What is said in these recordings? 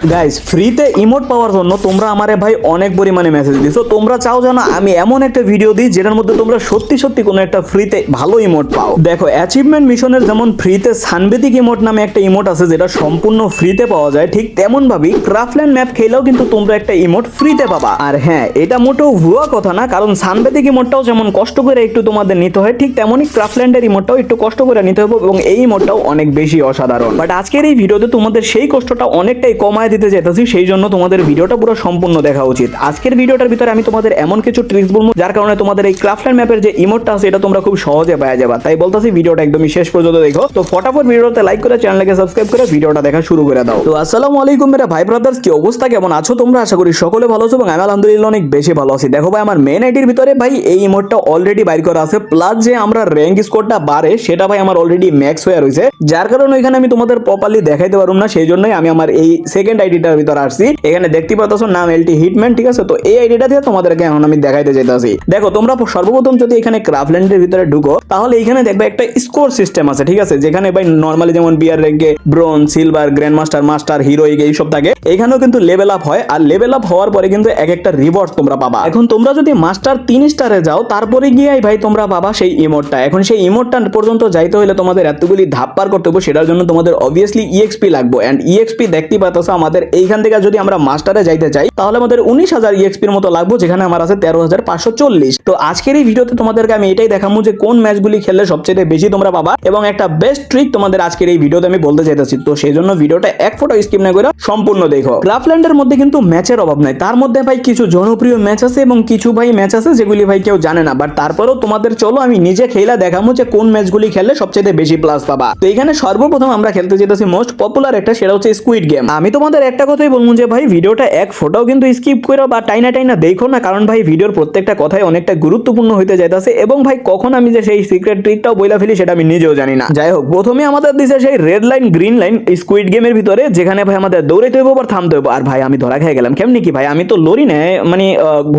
Guys ফ্রিতে emote পাওয়ার জন্য তোমরা আমারে ভাই অনেক পরিমাণে মেসেজ দিছো। তোমরা চাও জানো আমি এমন একটা ভিডিও দিই যেটার মধ্যে তোমরা সত্যি সত্যি কোনো একটা ফ্রিতে ভালো ইমোট পাও। দেখো অ্যাচিভমেন্ট মিশনের যেমন ফ্রিতে সানবেদিক ইমোট নামে একটা ইমোট আছে যেটা সম্পূর্ণ ফ্রিতে পাওয়া যায়, ঠিক তেমন ভাবেই ক্রাফল্যান্ড ম্যাপ খেলেও কিন্তু তোমরা একটা ইমোট ফ্রিতে পাবা। আর হ্যাঁ, এটা মোটেও ভুয়া কথা না, কারণ সানবেদিক ইমোটটাও যেমন কষ্ট করে একটু তোমাদের নিতে হয়, ঠিক তেমনই ক্রাফল্যান্ডের ইমোটটাও একটু কষ্ট করে নিতে হবে এবং এই ইমোটটাও অনেক বেশি অসাধারণ। বাট আজকের এই ভিডিওতে তোমাদের সেই কষ্টটা অনেকটাই কমায় দিতে চাইতেছি, সেই জন্য তোমাদের ভিডিওটা পুরো সম্পূর্ণ দেখা উচিত। আজকের ভিডিওটার ভিতরে আমি তোমাদের এমন কিছু ট্রিক্স বলবো যার কারণে তোমাদের এই ক্রাফল্যান্ড ম্যাপের যে ইমোটটা আছে এটা তোমরা খুব সহজে পাওয়া যাবে। তাই বলতেছি ভিডিওটা একদমই শেষ পর্যন্ত দেখো। তো ফটাফট ভিডিওতে লাইক করে চ্যানেলকে সাবস্ক্রাইব করে ভিডিওটা দেখা শুরু করে দাও। তো আসসালামু আলাইকুম মেরা ভাই ব্রাদার্স, কি অবস্থা, কেমন আছো তোমরা? আশা করি সকলে ভালো আছো এবং আমি আলহামদুলিল্লাহ অনেক বেশি ভালো আছি। দেখো ভাই আমার মেন আইডির ভিতরে ভাই এই ইমোটটা অলরেডি বাইর করা আছে, প্লাস যে আমরা র্যাঙ্ক স্কোরটা বাড়ে সেটা ভাই আমার অলরেডি ম্যাক্স হয়ে রয়েছে, যার কারণে এখানে আমি তোমাদের প্রপারলি দেখাইতে পারুম না, সেই জন্যই আমি আমার এই সেকেন্ড আইডিটার ভিতরে আসছি। এখানে দেখতে পাচ্ছ নাম এলটি হিটম্যান, ঠিক আছে? তো এই আইডিটা দিয়ে তোমাদেরকে এখন আমি দেখাইতে চাইতেছি। দেখো তোমরা সর্বপ্রথম যদি এখানে ক্রাফল্যান্ডের ভিতরে ঢুকো তাহলে এখানে দেখবে একটা স্কোর সিস্টেম আছে, ঠিক আছে? যেখানে ভাই নরমালি যেমন বিয়ার র্যাঙ্কে bronze, silver, grand master, master, heroic এইসব থাকে, এখানেও কিন্তু লেভেল আপ হয়। আর লেভেল আপ হওয়ার পরে কিন্তু এক একটা রিওয়ার্ড তোমরা পাবা। এখন তোমরা যদি মাস্টার 3 স্টারে যাও তারপরে গিয়ে ভাই তোমরা পাবা সেই ইমোটটা। এখন সেই ইমোটটা পর্যন্ত যাইতে হলে তোমাদের এতগুলি ধাপ পার করতে হবে, সেটার জন্য তোমাদের অবভিয়াসলি ইএক্সপি লাগবে। এন্ড ইএক্সপি দেখতে পাচ্ছ আমাদের এইখান থেকে যদি আমরা মাস্টারে যাইতে চাই তাহলে আমাদের 19,000 ইএক্সপির মতো লাগবে, যেখানে আমার আছে 13,540। তো আজকের এই ভিডিওতে তোমাদেরকে আমি এটাই দেখাবো যে কোন ম্যাচগুলি খেললে সবচেয়ে বেশি তোমরা পাবা এবং একটা বেস্ট ট্রিক তোমাদের আজকের এই ভিডিওতে আমি বলতে চাইতেছি। তো সেই জন্য ভিডিওটা এক ফটো স্কিপ না করে সম্পূর্ণ দেখো। ক্রাফল্যান্ডের মধ্যে কিন্তু ম্যাচের অভাব নাই, তার মধ্যে ভাই কিছু জনপ্রিয় ম্যাচ আছে এবং কিছু ভাই ম্যাচ আছে যেগুলি ভাই কেউ জানে না, বাট তারপরেও তোমাদের চলো আমি নিজে খেলা দেখাবো যে কোন ম্যাচগুলি খেললে সবচেয়ে বেশি প্লাস পাবা। তো এখানে সর্বপ্রথম আমরা খেলতে যেতেছি মোস্ট পপুলার একটা, সেটা হচ্ছে স্কুইড গেম। আমি তোমাদের একটা কথাই বলবো যে ভাই ভিডিওটা এক ফটোও কিন্তু স্কিপ করো বা টাইনা টাইনা দেখো না, কারণ ভাই ভিডিওর প্রত্যেকটা কথাই অনেকটা গুরুত্বপূর্ণ হইতে যাইতেছে এবং ভাই কখন আমি যে সেই সিক্রেট ট্রিকটাও বইলা ফেলি সেটা আমি নিজেও জানি না। যাই হোক, প্রথমে আমাদের দিছে সেই red line green line squid গেমের ভিতরে, যেখানে ভাই আমাদের দৌড়াইতে হইব আর থামতে হইব। আর ভাই আমি ধরা খেয়ে গেলাম কেমনি কি ভাই, আমি তো লড়ি না, মানে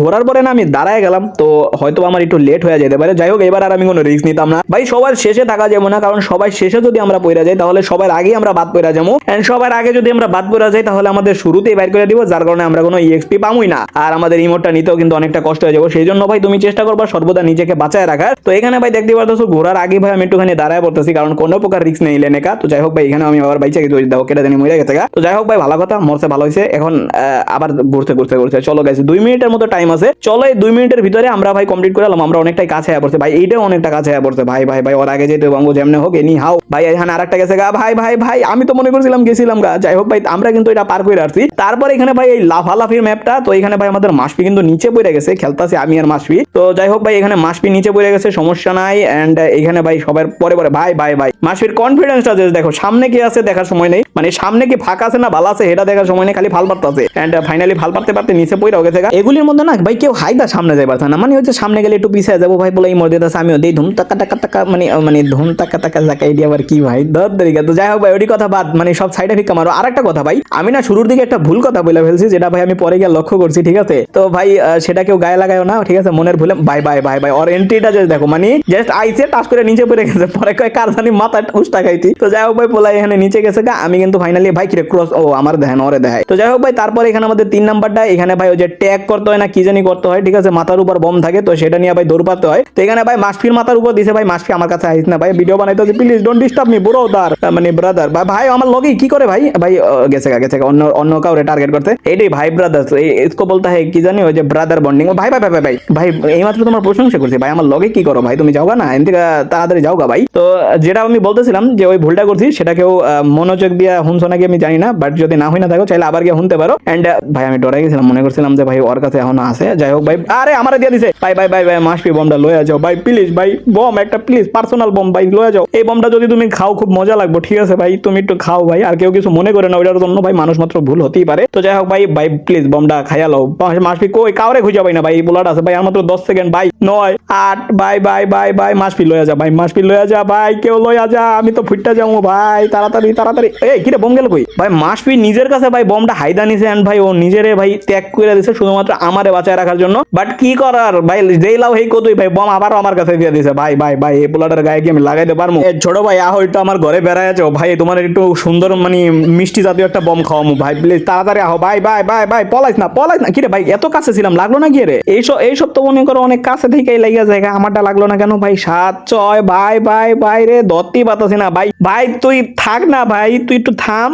ঘোরার পরে না আমি দাঁড়ায় গেলাম, তো হয়তো আমার একটু লেট হয়ে যেতে পারে। যাই হোক, এবার আর আমি কোনো রিস্ক নিতাম না ভাই, সবার শেষে থাকা যাবো না, কারণ সবাই শেষে যদি আমরা পড়ে যাই তাহলে সবার আগে আমরা বাদ পড়ে যাবো, এন্ড সবার আগে যদি আমরা বাদ পড়ে যাই তাহলে আমাদের শুরুতেই বাইর করে দিব, যার কারণে আমরা কোনো ইএক্সপি পামুই না আর আমাদের ইমোটটা নিতেও কিন্তু অনেকটা কষ্ট হয়ে যাবে। সেই জন্য ভাই তুমি চেষ্টা করবা সর্বদা নিজেকে বাঁচায় রাখার। তো এখানে ভাই দেখতে পারতেছো ঘোরার আগে ভাই আমি একটুখানি দাঁড়ায় পড়তেছি, কারণ কোনো প্রকার রিস্ক নেই লেনেকা। তো যাই হোক ভাই, এখানে আমি আবার বাইচা গেছি, দেখো কেটে জানি মরে গেছে। তো যাই হোক ভাই, ভালো কথা, মরছে ভালো হয়েছে। এখন আবার ঘুরতে ঘুরতে ঘুরতে চলো গাইছে 2 মিনিটের মতো টাইম আছে, চলো এই 2 মিনিটের ভিতরে আমরা ভাই কমপ্লিট করে এলাম। আমরা অনেকটাই কাছে হয়ে পড়ছে ভাই, এইটাও অনেকটা কাছে হয়ে পড়ছে ভাই। ভাই ভাই ওর আগে যেতে বাঙ্গো যেমনে হোক এনি হাও ভাই। এখানে আরেকটা গেছে গা ভাই ভাই ভাই, আমি তো মনে করছিলাম গেছিলাম গা। যাই হোক ভাই, আমরা কিন্তু এটা পার করে আসছি। তারপর এখানে ভাই এই লাফালাফির ম্যাপটা, তো এখানে ভাই আমাদের মাসপি কিন্তু নিচে পড়ে গেছে, খেলতাছি আমি আর মাসপি। তো যাই হোক ভাই, এখানে মাসপি নিচে পড়ে গেছে, সমস্যা নাই। এন্ড এখানে ভাই সবার পরে পরে ভাই ভাই ভাই মাসপির কনফিডেন্সটা যে দেখো, সামনে কি আছে দেখার সময় নেই, মানে সামনে কি ফাঁকা আছে না ভালো আছে এটা দেখার সময় নেই, খালি ফাল পারতেছে। এন্ড ফাইনালি ফাল পারতে পারতে নিচে পড়ে গেছে। এগুলির মধ্যে না ভাই কেউ হাইদা সামনে যাই পারছে না, মানে হচ্ছে সামনে গেলে একটু পিছিয়ে যাবো ভাই বলে এই মধ্যে আমিও দেই ধুম টাকা টাকা টাকা, মানে ধুম টাকা টাকা জায়গা এটি আবার কি ভাই দর দরিকা। তো যাই হোক ভাই, ওই কথা বাদ, মানে সব সাইডে ফিক্কা মারো। আর একটা কথা ভাই, আমি না শুরুর দিকে একটা ভুল কথা বলে ফেলছি, যেটা ভাই আমি পরে গিয়ে লক্ষ্য করছি, ঠিক আছে? তো ভাই সেটা কেউ গায়ে লাগায়ও না, ঠিক আছে? মনের ভুলে বাই বাই বাই বাই। ওর এন্ট্রিটা জাস্ট দেখো, মানে জাস্ট আইসে টাচ করে নিচে পড়ে গেছে, পরে কয় কার জানি মাথা উষ্টা খাইতি। তো যাই হোক ভাই, পোলাই এখানে নিচে গেছে গা, আমি কিন্তু ফাইনালি ভাই কিরে ক্রস, ও আমার দেখেন ওরে দেখায়। তো যাই হোক ভাই, তারপরে এখানে আমাদের 3 নাম্বারটা, এখানে ভাই ওই যে ট্যাগ করতে হয় না কি জানি করতে হয়, ঠিক আছে? মাথার উপর বম থাকে, তো সেটা নিয়ে ভাই দৌড় পাতে হয়। তো এখানে ভাই মাসফির মাথার উপর দিছে ভাই, মাসফি আমার কাছে আইস না ভাই, ভিডিও বানাইতে হচ্ছে, please don't disturb me bro, মানে ব্রাদার। ভাই আমার লগে কি করে ভাই, ভাই গেছে গা অন্য অন্য কাউরে টার্গেট করতে, এটাই ভাই ব্রাদার इसको বলতে হয় কি জানি, ওই যে ব্রাদার বন্ডিং। ভাই ভাই ভাই ভাই ভাই এইমাত্র তোমার প্রশংসা করছি ভাই, আমার লগে কি করো ভাই, তুমি যাওগা না এন থেকে তাড়াতাড়ি যাওগা ভাই। তো যেটা আমি বলতেছিলাম যে ওই ভুলটা করছি, সেটা কেউ মনোযোগ দিয়ে শুনছো নাকি আমি জানি না, বাট যদি না হয় না থাকো চাইলে আবার গিয়ে শুনতে পারো। এন্ড ভাই আমি ডরাই গেছিলাম, মনে করছিলাম যে ভাই ওর কাছে এখন আছে। যাই হোক ভাই, আরে আমার দিয়ে দিছে ভাই ভাই ভাই ভাই, মাসপি বমটা লয়ে যাও ভাই প্লিজ ভাই, বম একটা প্লিজ পার্সোনাল বম ভাই লয়ে যাও। এই বমটা যদি তুমি খাও খুব মজা লাগবে, ঠিক আছে ভাই? তুমি একটু খাও ভাই, আর কেউ কিছু মনে করে না, ওইটার জন্য ভাই মানুষ মাত্র ভুল হতেই পারে। তো যাই হোক ভাই ভাই প্লিজ বমটা খাইয়া লও। মাসপি কই কাউরে খুঁজে পাই না ভাই, এই বোলাট আছে ভাই, আর মাত্র 10 সেকেন্ড ভাই, 9 8 ভাই ভাই ভাই ভাই, মাসপি লয়ে যা ভাই, মাসপি লয়ে যা ভাই, কেউ লয়ে যা, আমি তো ফুটটা যাবো ভাই, তাড়াতাড়ি তাড়াতাড়ি। এই কিরে বম গেল কই ভাই? মাসপি নিজের কাছে ভাই বমটা হাইদা নিছে, এন্ড ভাই ও নিজেরে ভাই ত্যাগ করে দিছে শুধুমাত্র আমারে বাঁচায় রাখার জন্য। বাট কি করার ভাই, যেই লাও হেই কতই ভাই, বম আবারও আমার কাছে দিয়ে দিছে ভাই ভাই ভাই। এই পোলাটার গায়ে কি আমি লাগাইতে পারবো? ছোট ভাই আহ একটু আমার ঘরে বেড়ায় আছো ভাই, তোমার একটু সুন্দর মানে মিষ্টি জাতীয় একটা বম খাও খাওয়ামু ভাই, প্লিজ তাড়াতাড়ি আহো ভাই ভাই ভাই ভাই, পলাইস না কি রে ভাই, এত কাছে ছিলাম লাগলো না গিয়ে রে, এইসব তো মনে করো অনেক কাছে থেকেই লাগিয়া যায়, আমারটা লাগলো না কেন ভাই? 7-6 ভাই ভাই ভাই রে, ধরতেই পারতাছি না ভাই, ভাই তুই থাক না ভাই, তুই একটু থাম,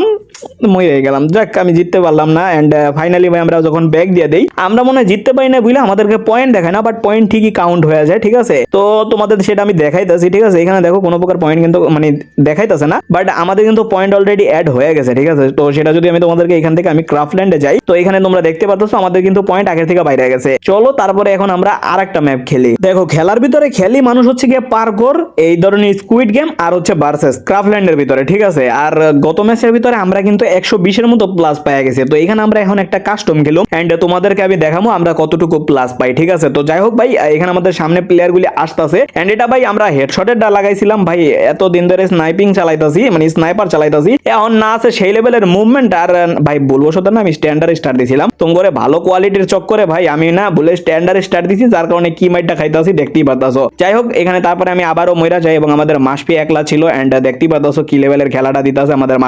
মরে গেলাম। যাক আমি জিততে পারলাম না। এন্ড ফাইনালি ভাই আমরা যখন ব্যাগ দিয়ে দেই, আমরা মনে হয় জিততে পারি না বুঝলে, আমাদেরকে পয়েন্ট দেখায় না, বাট পয়েন্ট ঠিকই কাউন্ট হয়ে যায়, ঠিক আছে? তো তোমাদের সেটা আমি দেখাইতেছি, ঠিক আছে? এখানে দেখো কোনো প্রকার পয়েন্ট কিন্তু মানে দেখাইতেছে না, বাট আমাদের কিন্তু পয়েন্ট অলরেডি অ্যাড হয়ে গেছে, ঠিক আছে? তো সেটা যদি আমি তোমাদেরকে এখান থেকে আমি ক্রাফল্যান্ডে যাই, তো এখানে তোমরা দেখতে পাচ্ছ আমাদের কিন্তু পয়েন্ট আগের থেকে বাইরে গেছে। চলো তারপরে এখন আমরা আরেকটা ম্যাপ খেলি। দেখো খেলার ভিতরে খেলি মানুষ হচ্ছে গিয়ে পার্কোর, এই ধরনের স্কুইড গেম, আর হচ্ছে ভার্সেস ক্রাফল্যান্ডের ভিতরে, ঠিক আছে? আর গত ম্যাচের ভিতরে আমরা কিন্তু 120-এর মতো প্লাস পেয়ে গেছে। তো এখানে আমরা এখন একটা কাস্টম খেলুম, এন্ড তোমাদেরকে আমি দেখাবো আমরা কতটুকু প্লাস পাই, ঠিক আছে? তো যাই হোক ভাই, এখানে আমাদের সামনে প্লেয়ার গুলি আসতেছে, এন্ড এটা ভাই আমরা হেডশটের ডা লাগাইছিলাম ভাই, এত দিন ধরে স্নাইপিং চালাইতাছি, মানে স্নাইপার চালাইতাছি, এখন না আছে সেই লেভেলের মুভমেন্ট। আর ভাই বলবো সত্য না, আমি স্ট্যান্ডার্ড স্টার দিছিলাম তোমারে ভালো কোয়ালিটির চক্করে ভাই, আমি না বলে স্ট্যান্ডার্ড স্টার দিছি, যার কারণে কি মাইটটা খাইতাছি দেখতেই পারতাছো। যাই হোক এখানে তারপরে আমি আবারও মইরা যাই, এবং আমাদের মাসপি একলা ছিল, এন্ড দেখতেই পারতাছো কি লেভেলের খেলাটা দিতাছে আমাদের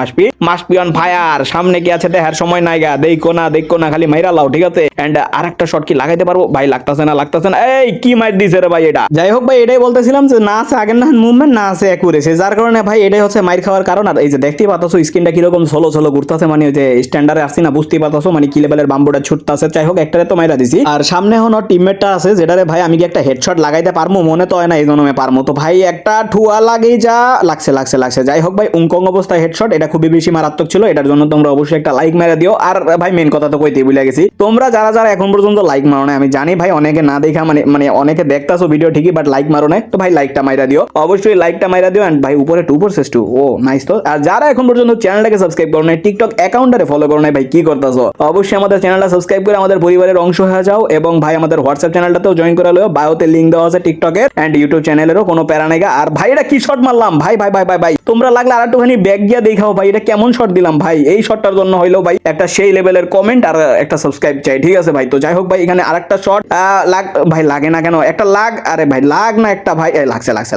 মাসপি অন ফায়ার, সামনে কি আছে দেখার সময় নাই গা, দেখো না খালি মাইরা লাও, ঠিক আছে? এন্ড আরেকটা শট কি লাগাইতে পারবো ভাই? লাগতাছে না, এই কি মাইর দিছে রে ভাই এটা। যাই হোক ভাই, এটাই বলতেছিলাম যে না আছে আগের না মুভমেন্ট, না আছে অ্যাকুরেসি, যার কারণে ভাই এটাই হচ্ছে মাইর খাওয়ার কারণ। আর এই যে দেখতেই পারতাছো স্ক্রিনটা কিরকম ছোলো ঘুরতাছে, মানে ওই যে স্ট্যান্ডার্ডে আসছি না, বুঝতেই পারতাছো মানে কি লেভেলের বাম্বুটা ছুটতাছে। যাই হোক একটারে তো মাইরা দিছি, আর সামনে এখন ওর টিমমেটটা আছে, যেটারে ভাই আমি কি একটা হেডশট লাগাইতে পারবো? মনে তো হয় না এই জন্যে পারবো। তো ভাই একটা ঠুয়া লাগেই যা লাগছে। যাই হোক ভাই উংকং অবস্থায় হেডশট, এটা খুবই বেশি মারাত্মক ছিল, এটার জন্য তোমরা অবশ্যই একটা লাইক মেরে দিও। আর ভাই মেন কথা তো কইতেই ভুলে গেছি, তোমরা যারা এখন পর্যন্ত লাইক মারো না, আমি জানি ভাই অনেকে না দেখা মানে অনেকে দেখতাছো ভিডিও ঠিকই, বাট লাইক মারো না, তো ভাই লাইকটা মাইরা দিও, অবশ্যই লাইকটা মাইরা দিও। এন্ড ভাই উপরে 2/2 ও নাইস। তো আর যারা এখন পর্যন্ত চ্যানেলটাকে সাবস্ক্রাইব করো না, টিকটক অ্যাকাউন্টে ফলো করো না, ভাই কি করতাছো? অবশ্যই আমাদের চ্যানেলটা সাবস্ক্রাইব করে আমাদের পরিবারের অংশ হয়ে যাও, এবং ভাই আমাদের হোয়াটসঅ্যাপ চ্যানেলটাতেও জয়েন করে লও, বায়োতে লিংক দেওয়া আছে টিকটকের এন্ড ইউটিউব চ্যানেলেরও, কোনো প্যারা নাই। আর ভাই এটা কি শট মারলাম ভাই ভাই ভাই ভাই ভাই, তোমরা লাগলে আর একটুখানি ব্যাক গিয়া দেখাও ভাই এটা কেমন শট দিলাম ভাই। এই শটটার জন্য হইলো ভাই একটা সেই লেভেলের কমেন্ট আর একটা সাবস্ক্রাইব চাই, ঠিক আছে ভাই? তো যাই হোক ভাই এখানে আরেকটা শট ভাই লাগে না কেন? একটা আরে ভাই না একটা ভাই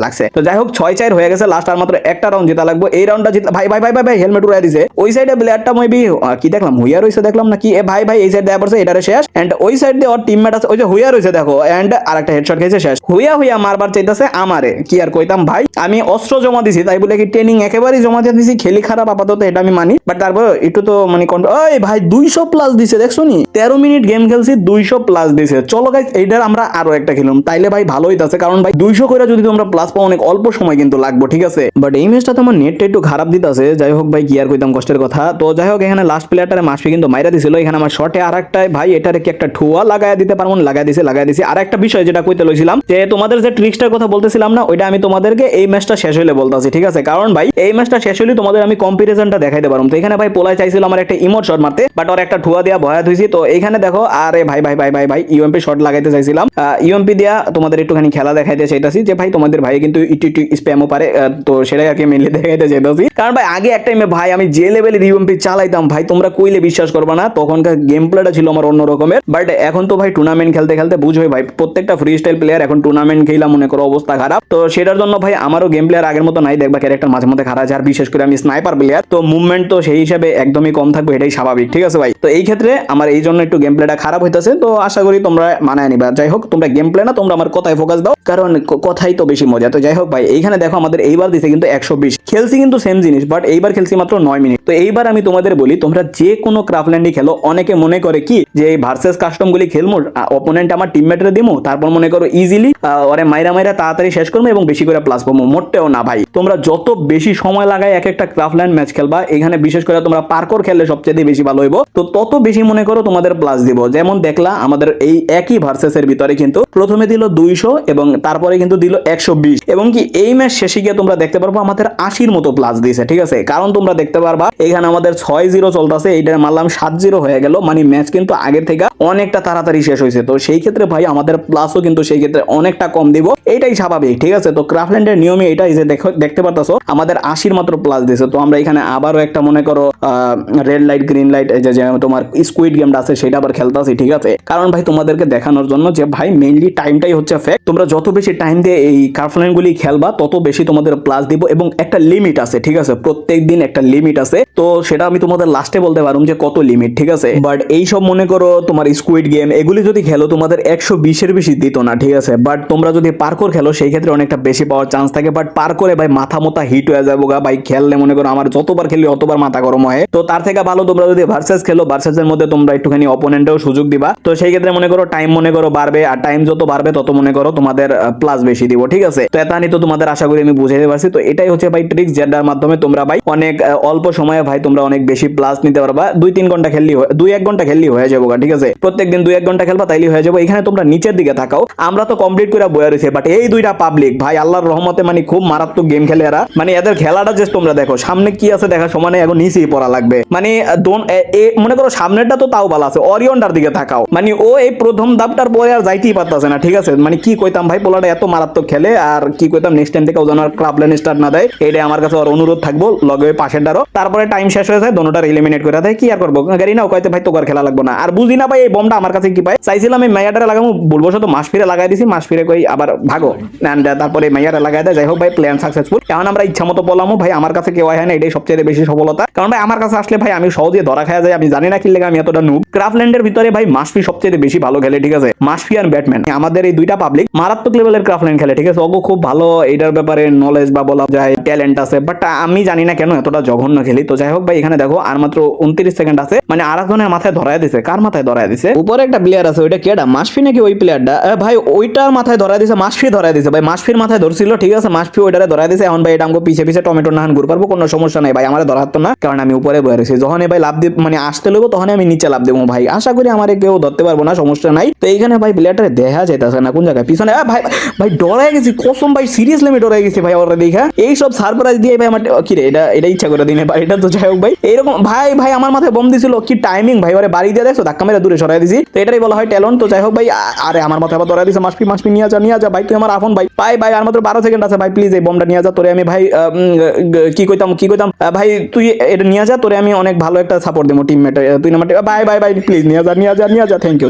লাগছে। তো যাই হোক 6-4 হয়ে গেছে, লাস্ট আর মাত্র একটা রাউন্ড জেতা লাগবে, এই রাউন্ডটা জিতলে ভাই ভাই ভাই ভাই হেলমেট উড়াই দিছে। ওই সাইডে প্লেয়ারটা মেবি কি দেখলাম হুইয়া রইছে, দেখলাম নাকি ভাই এই সাইড দেয়া পড়ছে, এটারে শেষ। এন্ড ওই সাইড দিয়ে ওর টিমমেট আছে, ওই যে হুইয়া রইছে দেখো, এন্ড আরেকটা হেডশট খেয়েছে শেষ। হুইয়া মারবার চাইতেছে আমারে, কি আর কইতাম ভাই, আমি অস্ত্র জমা দিছি তাই বলে কি ট্রেনিং একেবারেই জমা দিয়ে দিছি? খেলি খারাপ আপাতত এটা আমি মানি, বাট তারপর একটু তো মানে ওই ভাই 200 প্লাস দিছে, দেখছো নি? 13 মিনিট গেম খেলছি 200 প্লাস দিছে। চলো গাইস এইটার আমরা আরো একটা খেলুম, তাইলে ভাই ভালোই আছে, কারণ ভাই 200 করে যদি তোমরা প্লাস পাও অনেক অল্প সময় কিন্তু লাগবে, ঠিক আছে? বাট এই ম্যাচটাতে আমার নেটটা একটু খারাপ দিতেছে। যাই হোক ভাই কি আর কইতাম কষ্টের কথা। তো যাই হোক এখানে লাস্ট প্লেয়ারটারে মাসপি কিন্তু মাইরা দিছিল, এখানে আমার শটে আরেকটাই ভাই এটারে কি একটা ঠুয়া লাগায়া দিতে পারবো? লাগাই দিছি। আর একটা বিষয় যেটা কইতে লইছিলাম, যে তোমাদের যে ট্রিক্সটার কথা বলতেছিলাম না, ওইটা আমি তোমাদেরকে এই ম্যাচটা শেষ হইলে বলতাছি, ঠিক আছে? কারণ ভাই এই ম্যাচটা শেষ হইলে তোমাদের আমি কম্পারিজনটা দেখাইতে পারবো। তো এখানে ভাই পোলাই চাইছিল আমার একটা ইমোট শট মারতে, বাট ওর একটা ঠুয়া দিয়া ভয়া হইছি। তো এখানে দেখো আরে ভাই ইউএমপি শট লাগাইতে চাইছিলাম, ইউএমপি দিয়া তোমাদের একটুখানি খেলা দেখাইতে চাইতাছি, যে ভাই তোমাদের ভাই কিন্তু একটু স্প্যামও পারে, তো সেটাই আর কি মেনলি দেখাইতে চাইতাছি। কারণ ভাই আগে এক টাইমে ভাই আমি যে লেভেলের ইউএমপি চালাইতাম ভাই, তোমরা কইলে বিশ্বাস করবা না, তখনকার গেম প্লেটা ছিল আমার অন্য রকমের। বাট এখন তো ভাই টুর্নামেন্ট খেলতে বুঝোই ভাই, প্রত্যেকটা ফ্রি স্টাইল প্লেয়ার এখন টুর্নামেন্ট খেলা মনে করো অবস্থা খারাপ। তো সেটার জন্য ভাই আমারও গেম প্লেয়ার আগের মতো নাই, দেখবা ক্যারেক্টার মাঝে মধ্যে খারাপ আছে, আর বিশেষ করে আমি স্নাইপার প্লেয়ার, তো মুভমেন্ট তো সেই হিসাবে একদমই কম থাকবে, এটাই স্বাভাবিক, ঠিক আছে ভাই? তো এই ক্ষেত্রে আমার এই জন্য একটু গেম প্লেটা খারাপ হইতেছে, তো আশা করি তোমরা মানায় নিবা। যাই হোক তোমরা গেম প্লে না, তোমরা আমার কথায় ফোকাস দাও, কারণ কথাই তো বেশি মজা। তো যাই হোক ভাই এইখানে দেখো আমাদের এইবার দিছে কিন্তু 120, খেলছি কিন্তু সেম জিনিস, বাট এইবার খেলছি মাত্র 9 মিনিট। তো এইবার আমি তোমাদের বলি, তোমরা যে কোনো ক্রাফল্যান্ডই খেলো, অনেকে মনে করে কি যে এই ভার্সেস কাস্টম গুলি খেলবো, অপোনেন্ট আমার টিমমেটরে দিমু, তারপর মনে করো ইজিলি ওরে মাইরা তাড়াতাড়ি শেষ করবো এবং বেশি করে প্লাস পাবো। মোটেও না ভাই, তোমরা যত বেশি সময় লাগায় এক একটা ক্রাফল্যান্ড ম্যাচ খেলবা, এখানে বিশেষ করে তোমরা পার্কোর খেললে সবচেয়ে বেশি ভালো হইব, তো তত বেশি মনে করো তোমাদের প্লাস দিব। যেমন দেখলা আমাদের এই একই ভার্সেসের ভিতরে কিন্তু প্রথমে দিল 200 এবং তারপরে কিন্তু দিল 120, এবং কি এই ম্যাচ শেষে গিয়ে তোমরা দেখতে পারবো আমাদের 80-র মতো প্লাস দিয়েছে, ঠিক আছে? কারণ তোমরা দেখতে পারবা এখানে আমাদের 6-0 চলতেছে, এইটা মারলাম 7-0 হয়ে গেল, মানে ম্যাচ কিন্তু আগের থেকে অনেকটা তাড়াতাড়ি শেষ হয়েছে। তো সেই ক্ষেত্রে ভাই আমাদের প্লাসও কিন্তু সেই ক্ষেত্রে অনেকটা কম দিব, এইটাই স্বাভাবিক, ঠিক আছে? তো ক্রাফল্যান্ডের নিয়মে এটাই যে দেখতে পারতাছো আমাদের 80-র মাত্র প্লাস দিয়েছে। তো আমরা এখানে আবারও একটা মনে করো রেড লাইট গ্রিন লাইট যে তোমার স্কুইড গেমটা আছে সেটা আবার খেলতেছি, ঠিক আছে? কারণ ভাই তোমাদেরকে দেখানোর জন্য যে ভাই মেইনলি টাইমটাই হচ্ছে ফ্যাক্ট। তোমরা যত বেশি টাইম দিয়ে এই কার্ফল্যান্ড গুলি খেলবা তত বেশি তোমাদের প্লাস দিব, এবং একটা লিমিট আছে, ঠিক আছে? প্রত্যেক দিন একটা লিমিট আছে, তো সেটা আমি তোমাদের লাস্টে বলতে পারবো যে কত লিমিট, ঠিক আছে? বাট এই সব মনে করো তোমার স্কুইড গেম এগুলি যদি খেলো তোমাদের 120-এর বেশি দিত না, ঠিক আছে? বাট তোমরা যদি পার্কোর খেলো সেই ক্ষেত্রে অনেকটা বেশি পাওয়ার চান্স থাকে। বাট পার্কোরে ভাই মাথা হিট হয়ে যাবো গা ভাই, খেললে মনে করো আমার যতবার খেলি অতবার মাথা গরম হয়। তো তার থেকে ভালো তোমরা যদি ভার্সেস খেলো, ভার্সেসের মধ্যে তোমরা একটুখানি অপোনেন্টেও সুযোগ দিবা, তো সেই ক্ষেত্রে মনে করো টাইম মনে করো বাড়বে, আর টাইম যত বাড়বে তত মনে করো তোমাদের প্লাস বেশি দিব, ঠিক আছে? তো এটা নিয়ে তো তোমাদের আশা করি আমি বুঝাইতে পারছি। তো এটাই হচ্ছে ভাই ট্রিক্স, যেটার মাধ্যমে তোমরা ভাই অনেক অল্প সময়ে ভাই তোমরা অনেক বেশি প্লাস নিতে পারবা। 2-3 ঘন্টা খেললি 2-1 ঘন্টা খেললি হয়ে যাবো, ঠিক আছে? প্রত্যেকদিন 2-1 ঘন্টা খেলবা তাইলে হয়ে যাবো। এখানে তোমরা নিচের দিকে থাকাও, আমরা তো কমপ্লিট করে বয়ে রয়েছে, বাট এই দুইটা পাবলিক ভাই আল্লাহর রহমতে মানে খুব মারাত্মক গেম খেলে এরা। মানে এদের খেলাটা যে তোমরা দেখো, সামনে কি আছে দেখা সমানে এখন নিচেই পড়া লাগবে। মানে মনে করো সামনেরটা তো তাও ভালো আছে, অরিয়নটার দিকে থাকাও, মানে ও এই প্রথম দাপটার পরে আর যাইতেই পারতাছে না, ঠিক আছে? মানে কি কইতাম ভাই, পোলাটা এত মারাত্মক খেলে, আর কি কইতাম নেক্সট টাইম থেকে ওজন আর ক্লাব লেন স্টার্ট না দেয়, এইটা আমার কাছে আর অনুরোধ থাকবো লগে ওই পাশেরটারও। তারপরে টাইম শেষ হয়ে যায়, দোনোটার এলিমিনেট করে দেয়, কি আর করবো? গাড়ি নাও কইতে ভাই তোর খেলা লাগবে না। আর বুঝি না ভাই এই বমটা আমার কাছে কি পাই, চাইছিলাম এই মাইয়াটারে লাগাবো, বলবো তো মাস ফিরে লাগাই দিছি, মাস ফিরে কই আবার ভাগো, তারপরে মাইয়াটা লাগাই দেয়। যাই হোক ভাই প্ল্যান সাকসেসফুল। এখন আমরা ইচ্ছা মতো বললামও ভাই, আমার কাছে কেউ হয় না, এটাই সবচেয়ে বেশি সফলতা। কারণ ভাই আমার কাছে আসলে ভাই আমি সহজে ধরা খাওয়া যায়, আমি জানি না কি লেগে আমি এতটা নুব। ক্রাফল্যান্ডের ভিতরে ভাই মাসফি সবচেয়ে বেশি ভালো খেলে, ঠিক আছে? মাসফি আর ব্যাটম্যান আমাদের এই দুইটা পাবলিক মারাত্মক লেভেলের ক্রাফল্যান্ড খেলে, ঠিক আছে? ওগো খুব ভালো এটার ব্যাপারে নলেজ বা বলা যায় ট্যালেন্ট আছে, বাট আমি জানি না কেন এতটা জঘন্য খেলি। তো যাই হোক ভাই এখানে দেখো আর মাত্র 29 সেকেন্ড আছে, মানে আরেকজনের মাথায় ধরায় দিছে। কার মাথায় ধরায় দিছে? উপরে একটা প্লেয়ার আছে, ওইটা কেডা? মাসফি নাকি ওই প্লেয়ারটা? ভাই ওইটার মাথায় ধরায় দিছে, মাসফি ধরায় দিছে ভাই, মাসফির মাথায় ধরছিল, ঠিক আছে? মাসফি ওইটারে ধরায় দিছে। এখন ভাই এটা আমাকে পিছে পিছে টমেটো নাহান ঘুর পারবো, কোনো সমস্যা নাই ভাই, আমার ধরাতো না, কারণ আমি উপরে বয়ে রয়েছি। যখন ভাই লাভ দিব মানে আসতে লইব তখন আমি নিচে লাভ দেবো ভাই, আশা করি আমার কেউ ধরতে পারবো না, সমস্যা নাই। তো এইখানে ভাই প্লেয়ারটা দেখা যাইতেছে না কোন জায়গায়, পিছনে ভাই ভাই ডরাই গেছি কসম ভাই, সিরিয়াসলি আমি ডরাই গেছি ভাই ওরা দেখা। এইসব সারপ্রাইজ দিয়ে ভাই আমার কি রে এটা ইচ্ছা করে দিনে ভাই, এটা তো যাই হোক ভাই এইরকম ভাই ভাই আমার মাথায় বম দিছিল, কি টাইমিং ভাই, ওরে বাড়ি দিয়ে দেখছো ধাক্কা মেরে দূরে সরাই দিছি, তো এটাই বলা হয় ট্যালেন্ট। তো যাই হোক ভাই আরে আমার মাথায় আবার ধরাই দিছে, মাসপি মাসপি নিয়ে যা ভাই, তুই আমার আপন ভাই, ভাই ভাই আর মাত্র 12 সেকেন্ড আছে ভাই, প্লিজ এই বমটা নিয়ে যা, তোরে আমি ভাই কি কইতাম ভাই, তুই এটা নিয়ে যা, তোরে আমি অনেক ভালো একটা সাপোর্ট দেবো টিমমেট, তুই আমার ভাই প্লিজ নিয়ে যা, থ্যাংক ইউ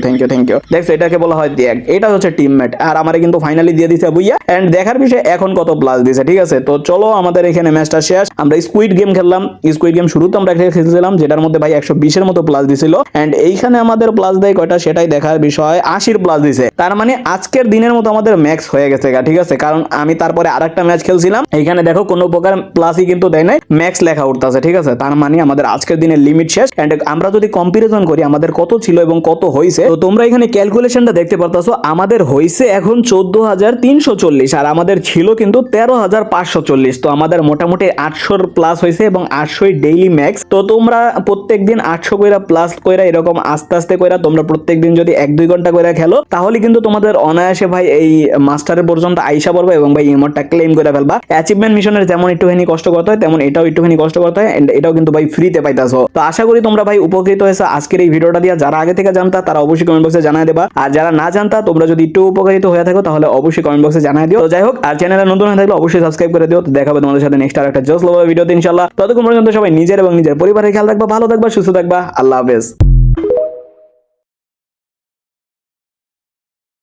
দেখছো এটাকে বলা হয় দেখ, এটা হচ্ছে টিমমেট। আর আমারে কিন্তু ফাইনালি দিয়ে দিছে বুইয়া। এন্ড দেখার বিষয় এখন কত প্লাস দিছে, ঠিক আছে? তো চলো আমাদের এখানে ম্যাচটা শেষ। আমরা স্কুইড গেম খেললাম, স্কুইড গেম শুরুতে আমরা খেলছিলাম যেটার মধ্যে ভাই 120-এর মতো প্লাস দিছিল। এন্ড এইখানে আমাদের প্লাস দেয় কয়টা সেটাই দেখার বিষয়, 80 প্লাস দিছে। তার মানে আজকের দিনের মতো আমাদের ম্যাক্স হয়ে গেছে, ঠিক আছে? কারণ আমি তারপরে আরেকটা ম্যাচ খেলছিলাম, এইখানে দেখো কোনো প্রকার প্লাসই কিন্তু দেয় নাই, ম্যাক্স লেখা উঠতেছে, ঠিক আছে? তার মানে আমাদের আজকের দিনের লিমিট শেষ। এন্ড আমরা যদি কম্পারিজন করি আমাদের কত ছিল এবং কত হয়েছে, তো তোমরা এখানে ক্যালকুলেশনটা দেখতে পারতাছো, আমাদের হয়েছে এখন 14,340 আর আমাদের ছিল কিন্তু 13,540। তো আমাদের মোটামুটি 800 প্লাস হয়েছে এবং 800 ডেইলি ম্যাক্স। তো তোমরা প্রত্যেকদিন 800 কইরা প্লাস কইরা এরকম আস্তে আস্তে কইরা তোমরা প্রত্যেকদিন যদি 1-2 ঘন্টা কইরা খেলো, তাহলে কিন্তু তোমাদের অনায়াসে ভাই এই মাস্টারের পর্যন্ত আইসা পড়বে এবং ভাই ইমোটটা ক্লেম করে ফেলবা। অ্যাচিভমেন্ট মিশনের যেমন একটুখানি কষ্ট করতে হয় তেমন এটাও একটুখানি কষ্ট করতে হয়, এটাও কিন্তু ভাই ফ্রিতে পাইতাছো। তো আশা করি তোমরা ভাই উপকৃত হয়েছে আজকের এই ভিডিওটা দিয়ে। যারা আগে থেকে জানতা তারা অবশ্যই কমেন্ট বক্সে জানাই দেবা, আর যারা না জানতা তোমরা যদি একটু উপকৃত হয়ে থাকো তাহলে অবশ্যই কমেন্ট বক্সে জানাই দিও। তো যাই হোক, আর চ্যানেলে নতুন হয়ে থাকলে অবশ্যই সাবস্ক্রাইব করে দিও। তো দেখা হবে তোমাদের সাথে নেক্সট আর একটা জোস লেভেল ভিডিওতে ইনশাআল্লাহ। ততক্ষণ পর্যন্ত সবাই নিজের এবং নিজের পরিবারের খেয়াল রাখবা, ভালো থাকবা, সুস্থ থাকবা। আল্লাহ হাফেজ।